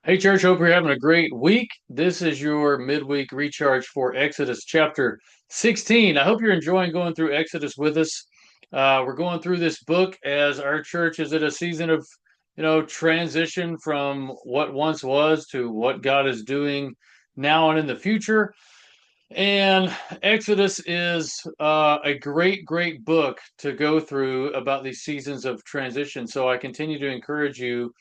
Hey, church, hope you're having a great week. This is your midweek recharge for Exodus chapter 16. I hope you're enjoying going through Exodus with us. We're going through this book as our church is at a season of, transition from what once was to what God is doing now and in the future. And Exodus is a great, great book to go through about these seasons of transition. So I continue to encourage you,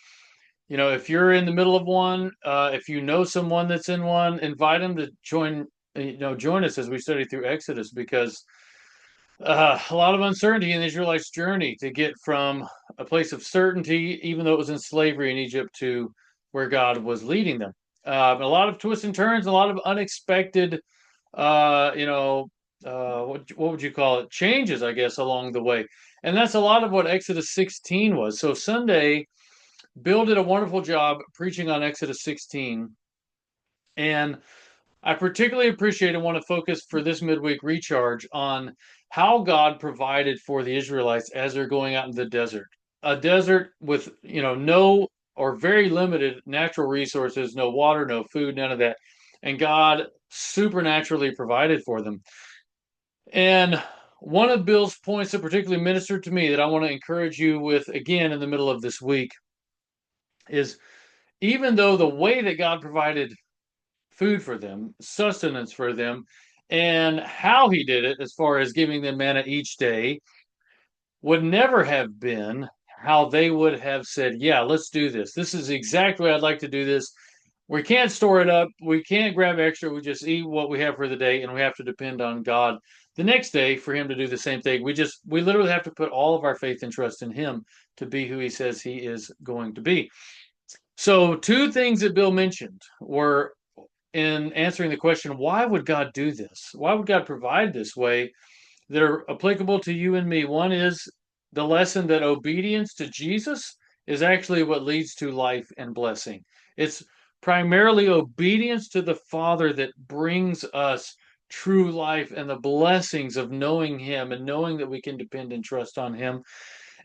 if you're in the middle of one, if you know someone that's in one, invite them to join us as we study through Exodus, because a lot of uncertainty in the Israelites' journey to get from a place of certainty, even though it was in slavery in Egypt, to where God was leading them. A lot of twists and turns, a lot of unexpected, uh, you know, what would you call it? Changes, I guess, along the way. And that's a lot of what Exodus 16 was. So Sunday, Bill did a wonderful job preaching on Exodus 16. And I particularly appreciate and want to focus for this midweek recharge on how God provided for the Israelites as they're going out in the desert. A desert with, no or very limited natural resources, no water, no food, none of that. And God supernaturally provided for them. And one of Bill's points that particularly ministered to me that I want to encourage you with again in the middle of this week is, even though the way that God provided food for them, sustenance for them, and how he did it, as far as giving them manna each day, would never have been how they would have said, yeah, let's do this. This is exactly I'd like to do this. We can't store it up. We can't grab extra. We just eat what we have for the day, and we have to depend on God the next day for him to do the same thing. We literally have to put all of our faith and trust in him to be who he says he is going to be. So, two things that Bill mentioned were in answering the question, why would God do this? Why would God provide this way, that are applicable to you and me? One is the lesson that obedience to Jesus is actually what leads to life and blessing. It's primarily obedience to the Father that brings us true life and the blessings of knowing Him and knowing that we can depend and trust on Him.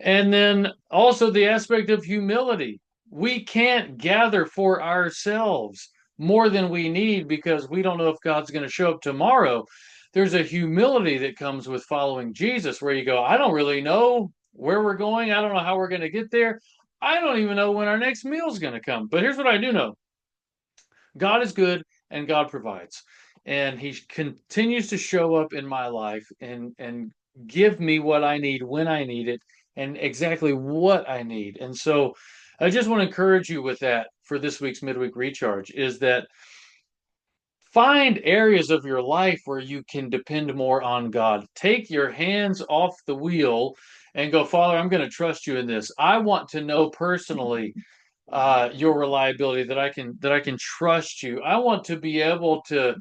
And then also the aspect of humility. We can't gather for ourselves more than we need because we don't know if God's going to show up tomorrow. There's a humility that comes with following Jesus where you go, I don't really know where we're going. I don't know how we're going to get there. I don't even know when our next meal is going to come. But here's what I do know: God is good and God provides. And He continues to show up in my life and give me what I need when I need it and exactly what I need. And so I just want to encourage you with that for this week's midweek recharge, is that find areas of your life where you can depend more on God. Take your hands off the wheel and go, Father, I'm going to trust you in this. I want to know personally your reliability, that I can trust you. I want to be able to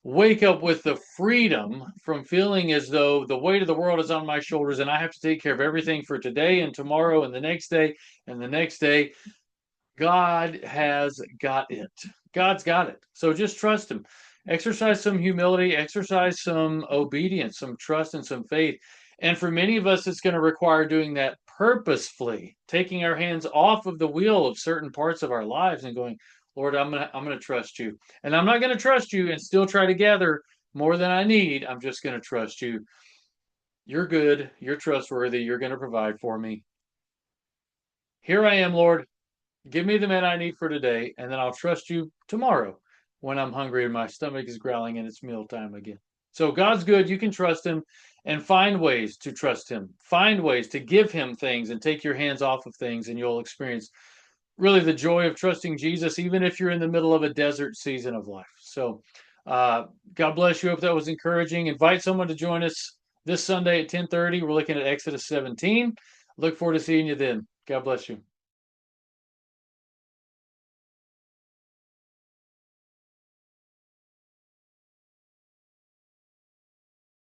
wake up with the freedom from feeling as though the weight of the world is on my shoulders and I have to take care of everything for today and tomorrow and the next day and the next day. God has got it. God's got it. So just trust Him. Exercise some humility, exercise some obedience, some trust, and some faith. And for many of us, it's going to require doing that purposefully, taking our hands off of the wheel of certain parts of our lives and going, Lord, I'm gonna trust you. And I'm not gonna trust you and still try to gather more than I need. I'm just gonna trust you. You're good, you're trustworthy, you're gonna provide for me. Here I am, Lord. Give me the man I need for today, and then I'll trust you tomorrow when I'm hungry and my stomach is growling and it's mealtime again. So God's good. You can trust Him, and find ways to trust Him. Find ways to give Him things and take your hands off of things, and you'll experience really the joy of trusting Jesus, even if you're in the middle of a desert season of life. So God bless you. Hope that was encouraging. Invite someone to join us this Sunday at 10:30. We're looking at Exodus 17. Look forward to seeing you then. God bless you.